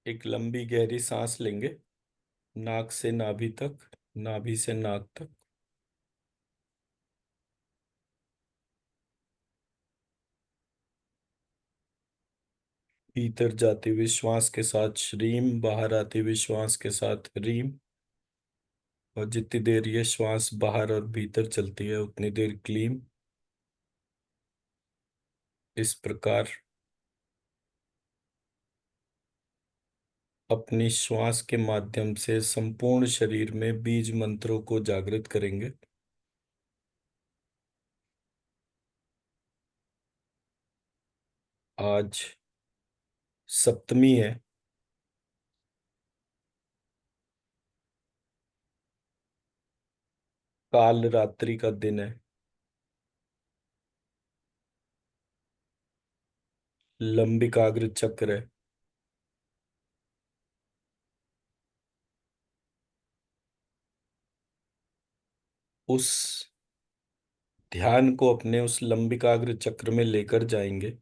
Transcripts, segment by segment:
एक लंबी गहरी सांस लेंगे, नाक से नाभि तक, नाभि से नाक तक। भीतर जाते हुए श्वास के साथ श्रीम, बाहर आते हुए श्वास के साथ ह्रीम। और जितनी देर ये श्वास बाहर और भीतर चलती है उतनी देर क्लीम। इस प्रकार अपनी श्वास के माध्यम से संपूर्ण शरीर में बीज मंत्रों को जागृत करेंगे। आज सप्तमी है। काल रात्रि का दिन है। लंबिकाग्र चक्र है। उस ध्यान को अपने उस लंबिकाग्र चक्र में लेकर जाएंगे।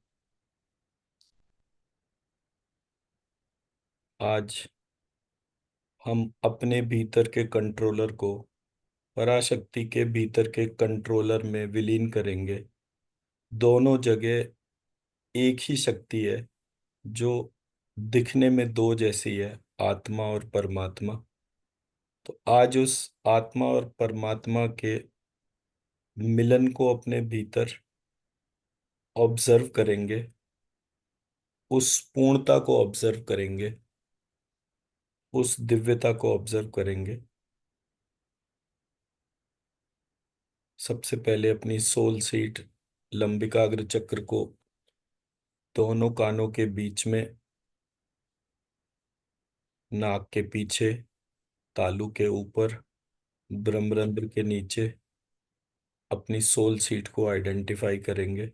आज हम अपने भीतर के कंट्रोलर को पराशक्ति के भीतर के कंट्रोलर में विलीन करेंगे। दोनों जगह एक ही शक्ति है जो दिखने में दो जैसी है, आत्मा और परमात्मा। तो आज उस आत्मा और परमात्मा के मिलन को अपने भीतर ऑब्जर्व करेंगे। उस पूर्णता को ऑब्जर्व करेंगे। उस दिव्यता को ऑब्जर्व करेंगे। सबसे पहले अपनी सोल सीट लंबिकाग्र चक्र को दोनों कानों के बीच में, नाक के पीछे, तालू के ऊपर, ब्रह्मरंध्र के नीचे अपनी सोल सीट को आइडेंटिफाई करेंगे।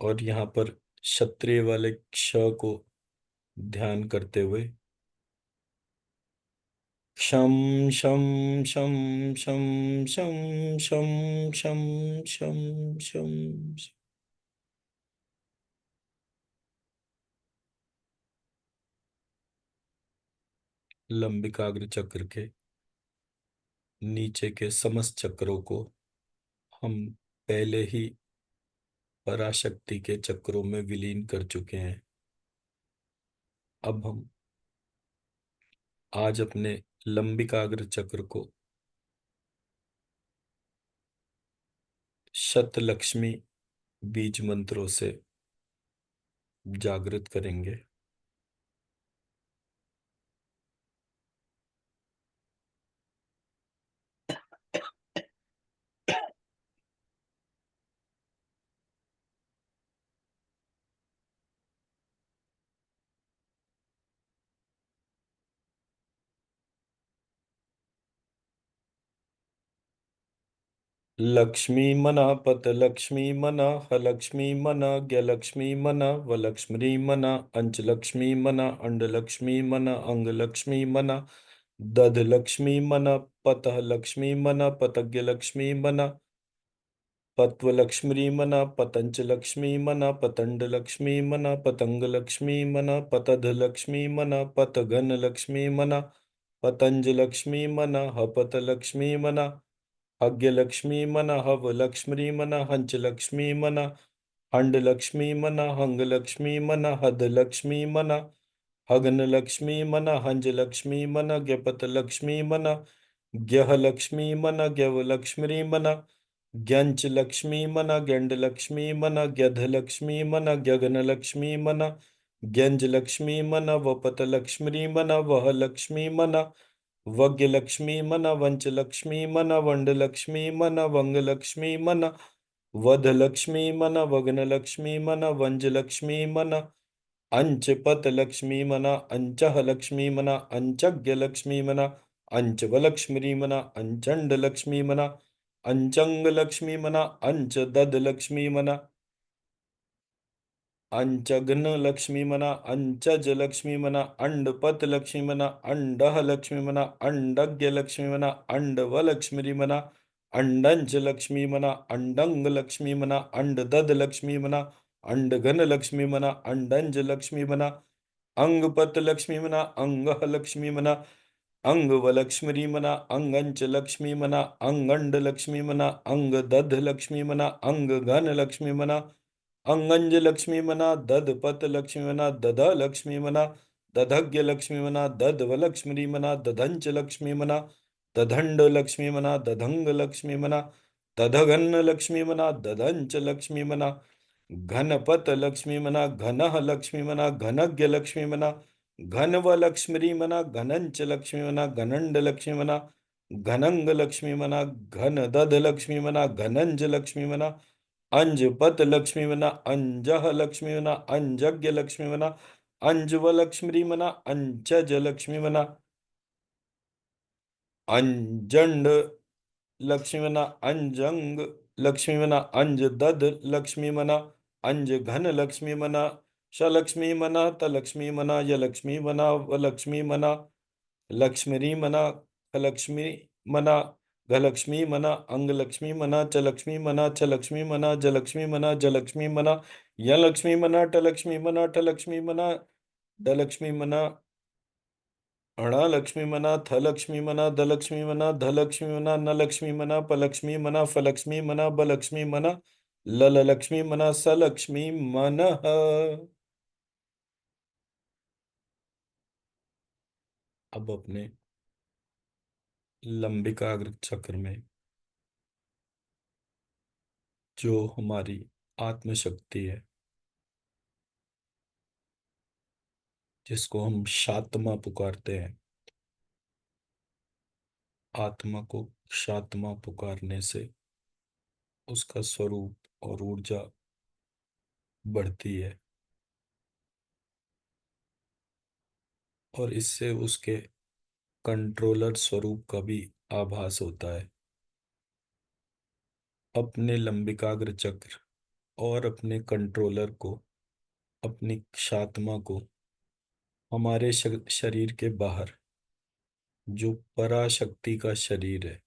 और यहाँ पर क्षत्रिय वाले क्ष को ध्यान करते हुए शम शम शम शम शम शम शम शम शम। लंबिकाग्र चक्र के नीचे के समस्त चक्रों को हम पहले ही पराशक्ति के चक्रों में विलीन कर चुके हैं। अब हम आज अपने लंबिकाग्र चक्र को शतलक्ष्मी बीज मंत्रों से जागृत करेंगे। लक्ष्मी मना पत लक्ष्मी मना ह लक्ष्मी मना ज्ञ लक्ष्मी मना व लक्ष्मी मना अंच लक्ष्मी मना अंड लक्ष्मी मना अंग लक्ष्मी मना दध लक्ष्मी मना पतः लक्ष्मी मना पतज्ञ लक्ष्मी मना पत्व लक्ष्मी मना पतंच लक्ष्मी मना पतंड लक्ष्मी मना पतंग लक्ष्मी मना पतध लक्ष्मी मना पतघन लक्ष्मी मना पतंज लक्ष्मी मना हपत लक्ष्मी मना अज्ञ लक्ष्मी मना हव लक्ष्मी मना हंच लक्ष्मी मना हंड लक्ष्मी मना हंग लक्ष्मी मना हद लक्ष्मी मना हगन लक्ष्मी मना हंज लक्ष्मी मना ज्ञपत लक्ष्मी मना ज्ञह लक्ष्मी मना ज्ञव लक्ष्मी मना ज्ञंच लक्ष्मी मना ज्ञंड लक्ष्मी मना ज्ञध लक्ष्मी मना ज्ञगन लक्ष्मी मना ज्ञंज लक्ष्मी मना वपत लक्ष्मी मना वह लक्ष्मी मना वज्ञ लक्ष्मी मना वंच लक्ष्मी मना वंड लक्ष्मी मना वंग लक्ष्मी मना वध लक्ष्मी मना वग्न लक्ष्मी मना वंज लक्ष्मी मना अंच पत लक्ष्मी मना अंचह लक्ष्मी मना अंचज्ञ लक्ष्मी मना अंचव लक्ष्मी मना अंचंड लक्ष्मी मना अंचंग लक्ष्मी मना अंच दद लक्ष्मी मना अंचघ्न लक्ष्मी मना अंचज लक्ष्मी मना अंडपत लक्ष्मी मना अंडह लक्ष्मी मना अंडज्ञ लक्ष्मी मना अंडव लक्ष्मी मना अंडंच लक्ष्मी मना अंडंग लक्ष्मी मना अंडदद लक्ष्मी मना अंडघन लक्ष्मी मना अंडंज लक्ष्मी मना अंगपत लक्ष्मी मना अंगह लक्ष्मी मना अंगवलक्ष्मी मना अंगंच लक्ष्मी मना अंगंड लक्ष्मी मना अंगदध लक्ष्मी मना अंगघन लक्ष्मी मना अंगंज लक्ष्मी मना दधपत लक्ष्मी मना दध लक्ष्मी मना दधज्ञ लक्ष्मी मना दधवलक्ष्मी मना दधंच लक्ष्मी मना दधंड लक्ष्मी मना दधंग लक्ष्मी मना दधघन लक्ष्मी मना दधंच लक्ष्मी मना घनपत लक्ष्मी मना घनः लक्ष्मी मना घनज्ञ लक्ष्मी मना घनव लक्ष्मी मना घनंच लक्ष्मी मना घनंड लक्ष्मी मना घनंग लक्ष्मी मना घन दध लक्ष्मी मना घनंज लक्ष्मी मना अंजपत लक्ष्मी मना अंजह लक्ष्मी मना अंजज्ञ लक्ष्मी मना अंजव लक्ष्मी मना अंचज लक्ष्मी मना अंजंड लक्ष्मी मना अंजंग लक्ष्मी मना अंज दध लक्ष्मी मना अंज घन लक्ष्मी मना श लक्ष्मी मना त लक्ष्मी मना य लक्ष्मी मना व लक्ष्मी मना लक्ष्मी मना ख लक्ष्मी मना घ लक्ष्मी मना अंग लक्ष्मी मना च लक्ष्मी मना छ लक्ष्मी मना ज लक्ष्मी मना ज लक्ष्मी मना य लक्ष्मी मना ट लक्ष्मी मना ठ लक्ष्मी मना ड लक्ष्मी मना अण लक्ष्मी मना थ लक्ष्मी मना द लक्ष्मी मना ध लक्ष्मी मना न लक्ष्मी मना प लक्ष्मी मना फ लक्ष्मी मना ब लक्ष्मी मना लक्ष्मी मना स लक्ष्मी मन। अब अपने लंबिकाग्र चक्र में जो हमारी आत्मशक्ति है, जिसको हम शात्मा पुकारते हैं, आत्मा को शात्मा पुकारने से उसका स्वरूप और ऊर्जा बढ़ती है और इससे उसके कंट्रोलर स्वरूप का भी आभास होता है। अपने लंबिकाग्र चक्र और अपने कंट्रोलर को, अपनी शात्मा को हमारे शरीर के बाहर जो पराशक्ति का शरीर है,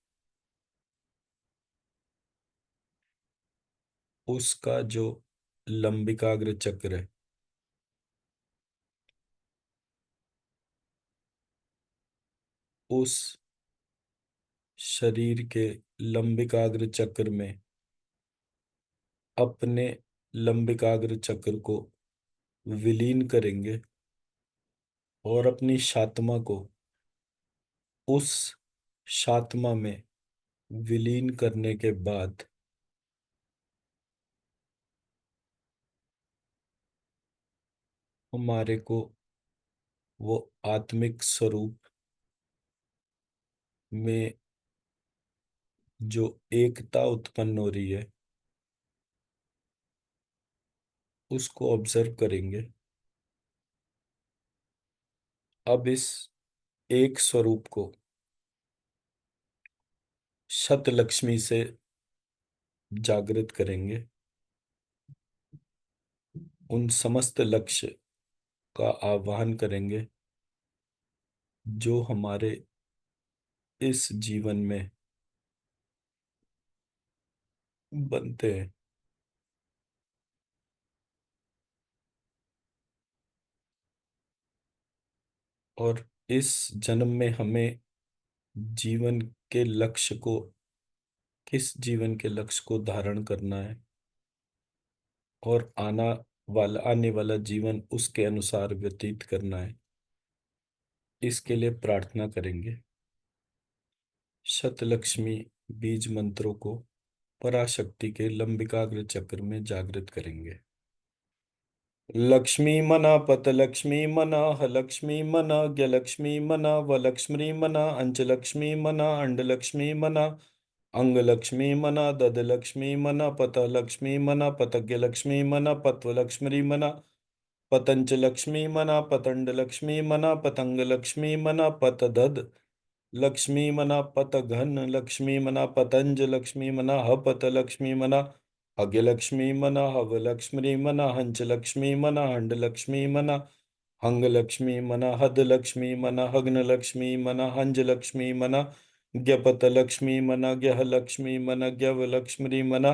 उसका जो लंबिकाग्र चक्र है, उस शरीर के लंबिकाग्र चक्र में अपने लंबिकाग्र चक्र को विलीन करेंगे और अपनी शात्मा को उस शात्मा में विलीन करने के बाद हमारे को वो आत्मिक स्वरूप में जो एकता उत्पन्न हो रही है उसको ऑब्जर्व करेंगे। अब इस एक स्वरूप को शतलक्ष्मी से जागृत करेंगे। उन समस्त लक्ष्य का आह्वान करेंगे जो हमारे इस जीवन में बनते हैं और इस जन्म में हमें जीवन के लक्ष्य को, किस जीवन के लक्ष्य को धारण करना है और आने वाला जीवन उसके अनुसार व्यतीत करना है, इसके लिए प्रार्थना करेंगे। शतलक्ष्मी बीज मंत्रों को पराशक्ति के लंबिकाग्र चक्र में जागृत करेंगे। लक्ष्मी मना पत लक्ष्मी मना ह लक्ष्मी मना ज्ञ लक्ष्मी मना व लक्ष्मी मना अंच लक्ष्मी मना अंड लक्ष्मी मना अंग लक्ष्मी मना दद लक्ष्मी मना पत लक्ष्मी मना पतज्ञ लक्ष्मी मना पत्व लक्ष्मी मना पतंच लक्ष्मी मना पतंड लक्ष्मी मना पतंग लक्ष्मी मना पतदद लक्ष्मी मना पत घन लक्ष्मी मना पतंज लक्ष्मी मना ह पत लक्ष्मी मना अज्ञ लक्ष्मी मना हव लक्ष्मी मना हंच लक्ष्मी मना हंड लक्ष्मी मना हंग लक्ष्मी मना हद लक्ष्मी मना हग्न लक्ष्मी मना हंज लक्ष्मी मना ज्ञपत लक्ष्मी मना ज्ञ लक्ष्मी मना ज्ञव लक्ष्मी मना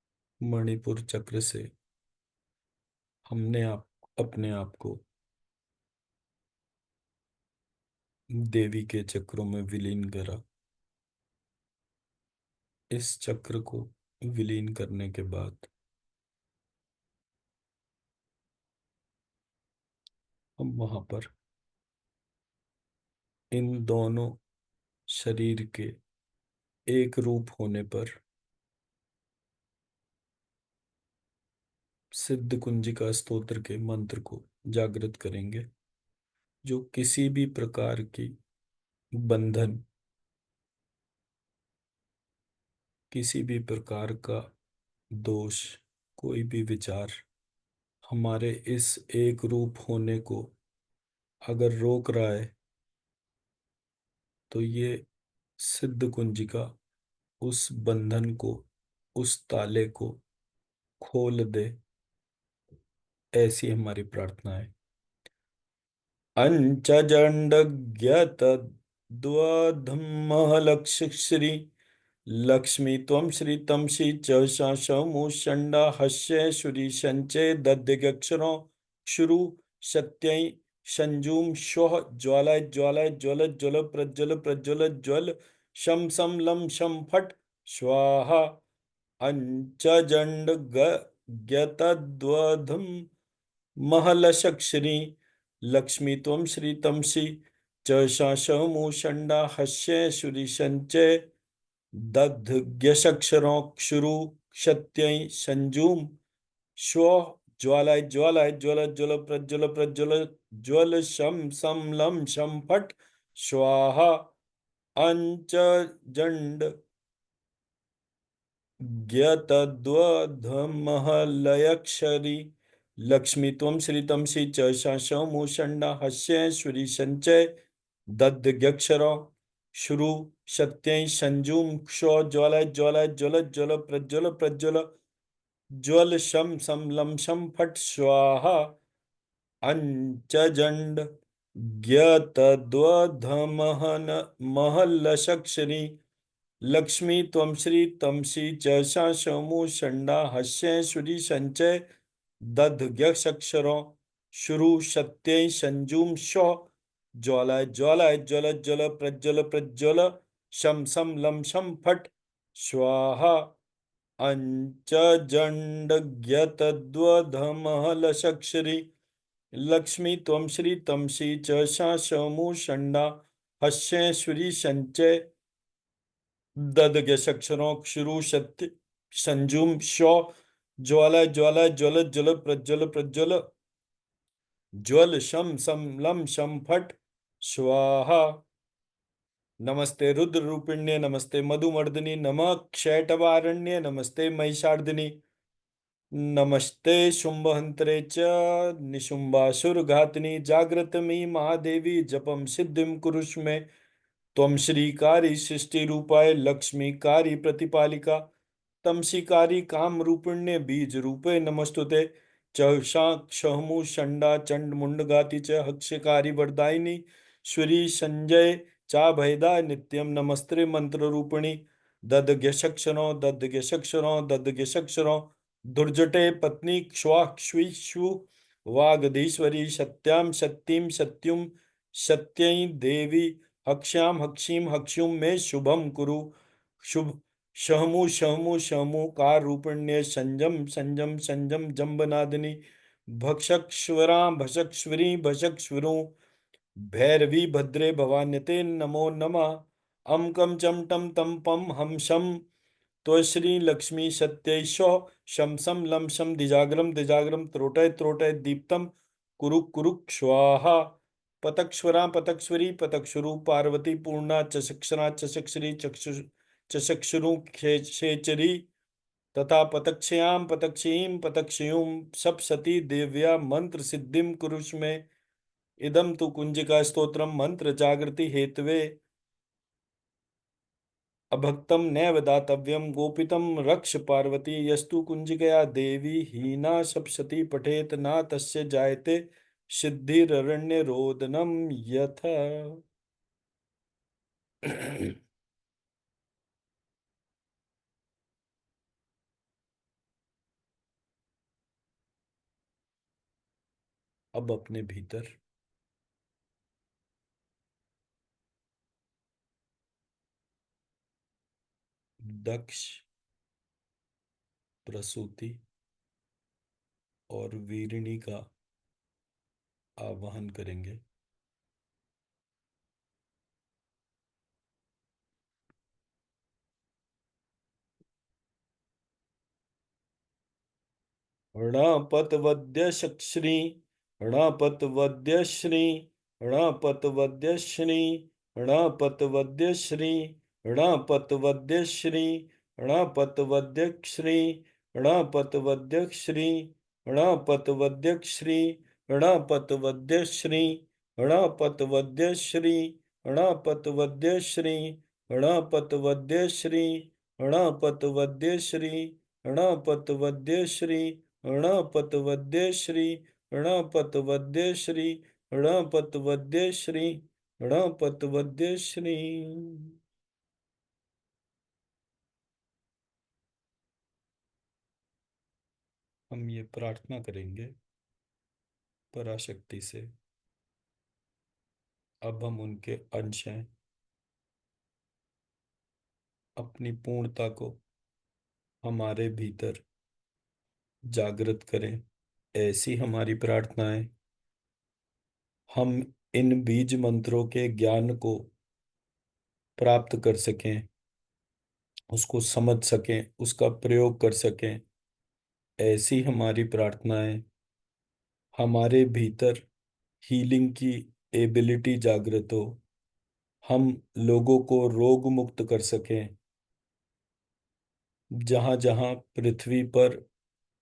मणिपुर चक्र से हमने अपने आप को देवी के चक्रों में विलीन करा। इस चक्र को विलीन करने के बाद हम वहां पर इन दोनों शरीर के एक रूप होने पर सिद्ध कुंजिका स्तोत्र के मंत्र को जागृत करेंगे, जो किसी भी प्रकार की बंधन, किसी भी प्रकार का दोष, कोई भी विचार हमारे इस एक रूप होने को अगर रोक रहा है, तो ये सिद्ध कुंजिका उस बंधन को, उस ताले को खोल दे। ऐसी हमारी प्रार्थना है। अंचजंडज्ञतद्वधमहलक्ष्मी लक्ष्मी त्वं श्री तमसी च शमूषण्डा हस्येश्वरी संचे दध्यक्षरो शुरु सत्यै संजूम श्वः ज्वालाय ज्वालाय ज्वल ज्वल प्रज्वल प्रज्वल ज्वल शम सम लम शम फट स्वाहा अंचजंड ज्ञतद्वधम महलशक्षरी लक्ष्मी त्वं श्री तमसी च शमूषण्डा हस्येश्वरी संचय दध्यक्षरोक्षुरु क्षत्यै संजूम श्व ज्वालाय ज्वालाय ज्वल ज्वल प्रज्वल प्रज्वल ज्वल शम सम लम शम फट स्वाहा अंच जंड ज्ञतद्वधमहलयक्षरी लक्ष्मी त्वं श्री तमसी च शमूषण्डा हस्येश्वरी संचय दध्यक्षर शुरु सत्यं संजूम क्षो ज्वालाय ज्वालाय ज्वल ज्वल प्रज्वल प्रज्वल ज्वल शम सम लम शम फट स्वाहा अंचजंड ज्ञतद्वधमहन महलशक्षरी लक्ष्मी त्वं श्री तमसी च शमूषण्डा हस्येश्वरी संचय दध्यक्षरो शुरु सत्यं संजूम स्व ज्वालाय ज्वालाय ज्वल ज्वल प्रज्वल प्रज्वल शम सम लम शम फट स्वाहा अंचजंडज्ञतद्वधमहलशक्षरी लक्ष्मी त्वं श्री तमसी च शमूषण्डा हस्येश्वरी संचय दध्यक्षरों शुरु सत्य संजुम शो ज्वाला ज्वाला ज्वल ज्वल प्रज्वल प्रज्वल ज्वल शम सम लम शम फट स्वाहा नमस्ते रुद्र रूपिण्य नमस्ते मधुमर्दिनी नमः क्षैटवारण्य नमस्ते महिषार्दिनी नमस्ते शुंभहंत्रे च निशुंभासुरघातिनी जागृतमी महादेवी जपम सिद्धिं कुरुष्मे त्वं श्रीकारी सृष्टिरूपाय लक्ष्मीकारी प्रतिपालिका तमसीकारी काम रूपिण्य बीज रूपे नमस्तुते चक्षाक्षहमु षण्डा चंड मुंडगाति च हक्षकारी वरदायिनी श्री संजय चाभयदा नित्यम नमस्ते मंत्र रूपिणी ददघ्यशक्षरो ददघ्यशक्षरो ददघ्यशक्षरो दुर्जटे पत्नी क्ष्वाक्ष्वीषु वागधीश्वरी सत्यां सत्यं सत्युम सत्यई देवी हक्ष्याम हक्षीम हक्षुम में शुभम कुरु शुभ शहमु शहमु शहमु कार रूपिण्य संजम संजम संजम जम्बनादिनी भक्षक्ष्वरा भक्षक्ष्वरी भक्षक्ष्वरू भैरवी भद्रे भवान्यते नमो नमः अम कम चम टम तम पम हम शम त्वश्री लक्ष्मी सत्यैषो शम सम लम शम दिजाग्रम दिजाग्रम त्रोटय त्रोटय दीप्तम कुरु कुरु स्वाहा पतक्षरा पतक्षरी पतक्षुरु पार्वती पूर्णा चषक्षरा चषक्षरी चक्षु चषक्षुरु खेचरी तथा पतक्षयाम पतक्षीम पतक्षयूम सप्सती देव्या मंत्र सिद्धिम कुरुष्मे इदम तु कुंजिका स्तोत्रम मंत्र जागृति हेतवे अभक्तं नैव दातव्यं गोपितं रक्ष पार्वती यस्तु कुंजिकया देवी हीना सप्सति पठेत न तस्य जायते सिद्धिररण्य रोदनम यथ। अब अपने भीतर दक्ष, प्रसूति और वीरिणी का आवाहन करेंगे। णपतवद्यश्री, णपतवद्यश्री, णपतवद्यश्री, णपतवद्यश्री, णपतवद्यश्री, णपतवद्यश्री, णपतवद्यश्री, णपतवद्यश्री, णपतवद्यश्री, णपतवद्यश्री, णपतवद्यश्री, णपतवद्यश्री, णपतवद्यश्री, णपतवद्यश्री, णपतवद्यश्री, णपतवद्यश्री, णपतवद्यश्री, णपतवद्यश्री। हम ये प्रार्थना करेंगे पराशक्ति से। अब हम उनके अंश हैं। अपनी पूर्णता को हमारे भीतर जागृत करें, ऐसी हमारी प्रार्थना है। हम इन बीज मंत्रों के ज्ञान को प्राप्त कर सकें, उसको समझ सकें, उसका प्रयोग कर सकें, ऐसी हमारी प्रार्थना है। हमारे भीतर हीलिंग की एबिलिटी जागृत हो, हम लोगों को रोग मुक्त कर सकें। जहां जहां पृथ्वी पर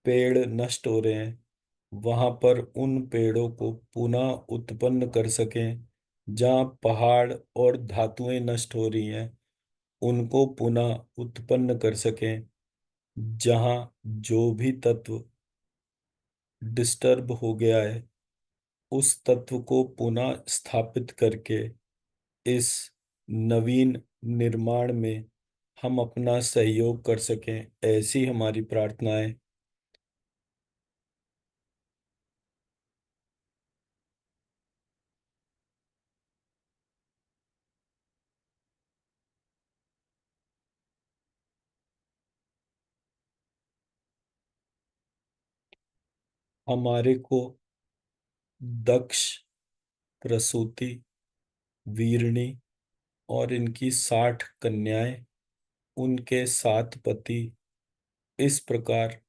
पेड़ नष्ट हो रहे हैं, वहां पर उन पेड़ों को पुनः उत्पन्न कर सकें। जहां पहाड़ और धातुएं नष्ट हो रही हैं, उनको पुनः उत्पन्न कर सकें। जहां जो भी तत्व डिस्टर्ब हो गया है, उस तत्व को पुनः स्थापित करके इस नवीन निर्माण में हम अपना सहयोग कर सकें, ऐसी हमारी प्रार्थना है। हमारे को दक्ष, प्रसूति, वीरणी और इनकी 60 कन्याएं, उनके 7 पति, इस प्रकार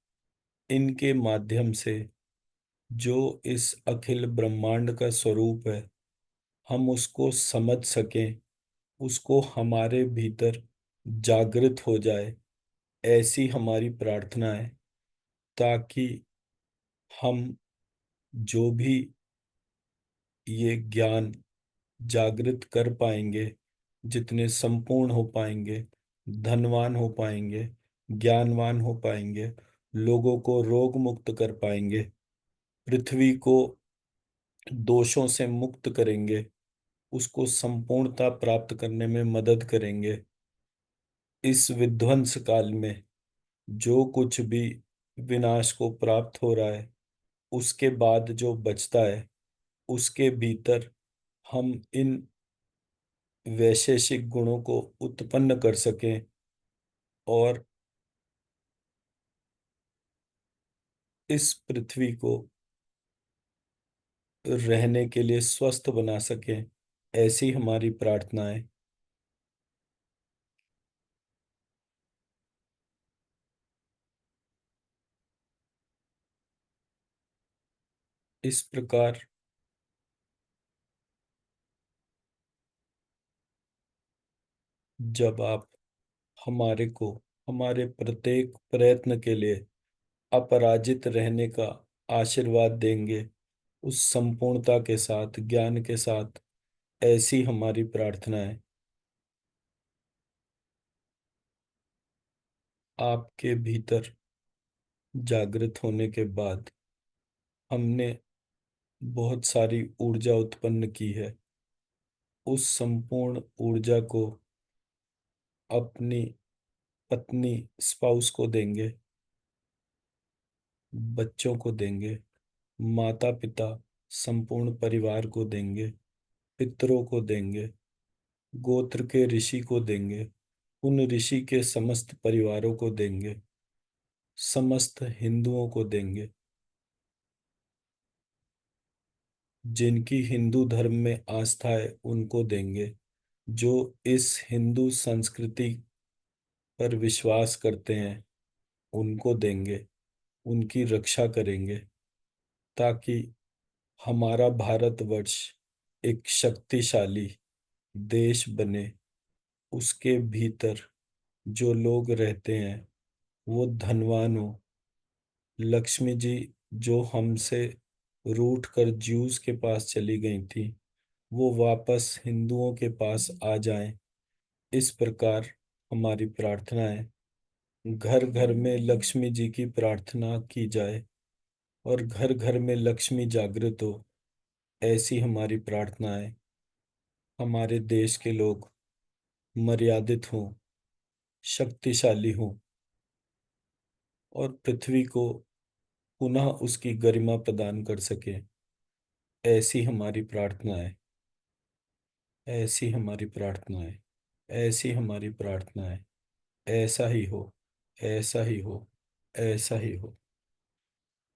इनके माध्यम से जो इस अखिल ब्रह्मांड का स्वरूप है, हम उसको समझ सकें, उसको हमारे भीतर जागृत हो जाए, ऐसी हमारी प्रार्थना है। ताकि हम जो भी ये ज्ञान जागृत कर पाएंगे, जितने संपूर्ण हो पाएंगे, धनवान हो पाएंगे, ज्ञानवान हो पाएंगे, लोगों को रोग मुक्त कर पाएंगे, पृथ्वी को दोषों से मुक्त करेंगे, उसको संपूर्णता प्राप्त करने में मदद करेंगे। इस विध्वंस काल में जो कुछ भी विनाश को प्राप्त हो रहा है, उसके बाद जो बचता है, उसके भीतर हम इन वैशेषिक गुणों को उत्पन्न कर सकें और इस पृथ्वी को रहने के लिए स्वस्थ बना सकें, ऐसी हमारी प्रार्थना है। इस प्रकार जब आप हमारे को हमारे प्रत्येक प्रयत्न के लिए अपराजित रहने का आशीर्वाद देंगे, उस संपूर्णता के साथ, ज्ञान के साथ, ऐसी हमारी प्रार्थना है। आपके भीतर जागृत होने के बाद हमने बहुत सारी ऊर्जा उत्पन्न की है। उस संपूर्ण ऊर्जा को अपनी पत्नी, स्पाउस को देंगे, बच्चों को देंगे, माता पिता, संपूर्ण परिवार को देंगे, पितरों को देंगे, गोत्र के ऋषि को देंगे, उन ऋषि के समस्त परिवारों को देंगे, समस्त हिंदुओं को देंगे, जिनकी हिंदू धर्म में आस्था है उनको देंगे, जो इस हिंदू संस्कृति पर विश्वास करते हैं उनको देंगे, उनकी रक्षा करेंगे, ताकि हमारा भारतवर्ष एक शक्तिशाली देश बने। उसके भीतर जो लोग रहते हैं वो धनवान हो। लक्ष्मी जी जो हमसे रूठ कर ज्यूस के पास चली गई थी, वो वापस हिंदुओं के पास आ जाएं। इस प्रकार हमारी प्रार्थना है। घर घर में लक्ष्मी जी की प्रार्थना की जाए और घर घर में लक्ष्मी जागृत हो, ऐसी हमारी प्रार्थना है। हमारे देश के लोग मर्यादित हों, शक्तिशाली हों और पृथ्वी को पुनः उसकी गरिमा प्रदान कर सके, ऐसी हमारी प्रार्थना है। ऐसी हमारी प्रार्थना है। ऐसी हमारी प्रार्थना है। ऐसा ही हो। ऐसा ही हो। ऐसा ही हो।